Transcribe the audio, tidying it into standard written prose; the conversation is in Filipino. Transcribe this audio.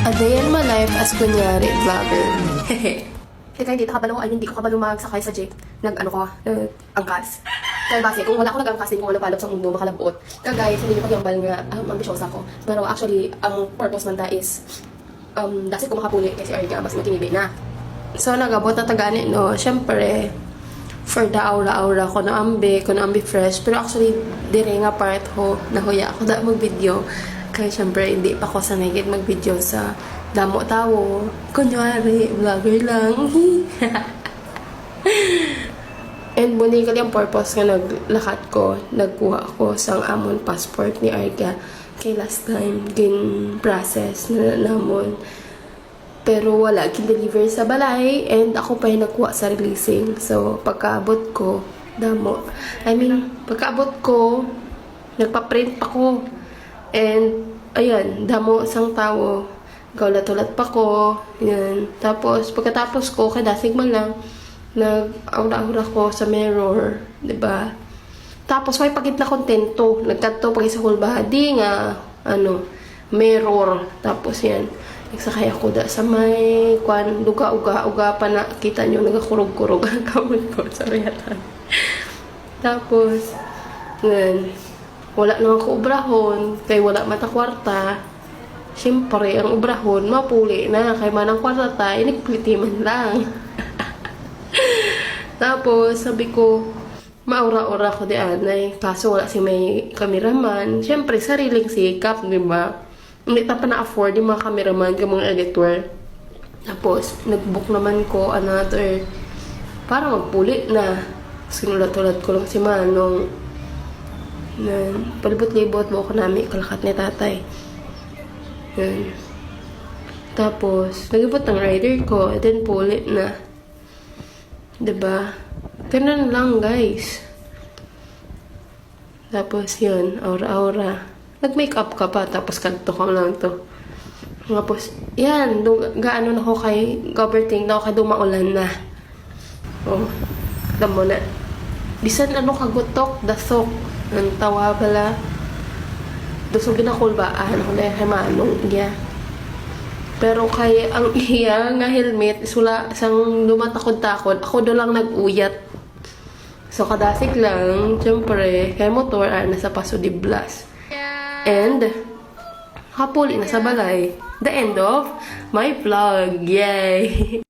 A day in my life as kunyari vlogger. Kaya kahit dito kabalo ay hindi ko kabalo magsakay sa jeep. Angkas. Kaya base, kung wala ako nag-angkas din kung ano palop sa mundo, makalabuot. Kaya guys, hindi nyo pagyambal nga ambisyosa ko. Pero actually, ang purpose man ta is dasit ko makapuli kasi Arga mas matinibi na. So, nagabot na tagani, no? Siyempre, for the aura-aura ko na ambi fresh. Pero actually, dire nga part ho, nahuya ako da mag-video. Kaya syempre, hindi pa ako sanay mag-video sa damo tao. Kunyari, vlogger lang. And bunikali ang purpose nga naglakad ko, nagkuha ako sa amon passport ni Arga. Kay last time, gin process na namon. Pero wala, kin-deliver sa balay, and ako pa yung nagkuha sa releasing. So, pagkaabot ko, pagkaabot ko, nagpa-print pa ko. And, ayan, damo isang tao, gaulat-ulat pa ko, yan. Tapos, pagkatapos ko, kadasig man lang, nag-aura-aura ko sa mirror, diba? Tapos, may pagit na kontento, nagkanto pag sa whole body nga, mirror. Tapos, yan, nagsakay ako da sa may, duga-uga pa na, kita nyo, nagakurog-kurog ang kamot ko, sorry yatan. Tapos, yan, wala naman ko ubrahon, kay wala mata kwarta. Siyempre, ang ubrahon, mapuli na, kay manang kwarta ta, inigpliti man lang. Tapos, sabi ko, maura-ura ko di anay, kaso wala si may cameraman. Siyempre, sariling sikap, di ba? Hindi pa na-afford yung mga cameraman, yung mga editor. Tapos, nag-book naman ko another, para magpuli na. Sinulat-ulat ko lang si Manong. Palibot-libot mo ako namin kalakat ni tatay. Yan. Tapos, nagibot ng rider ko, then pulit na. Diba? Ganun lang, guys. Tapos, yun, aura-aura. Nag-makeup ka pa, tapos kanto ko lang to. Tapos, yan, gaano na ako kay Goberting, na ako kay dumaulan na. Oh, alam mo na. Bisan kagutok, dasok. Ang tawa pala. Gusto ginakulbaan ako na kay Manong iya. Pero kay ang iya nga helmet, isula sang lumatakod-takod, ako do lang nag-uyat. So kadasig lang, syempre, kay motor, nasa Paso de Blas. And, hapuli na sa balay. The end of my vlog. Yay!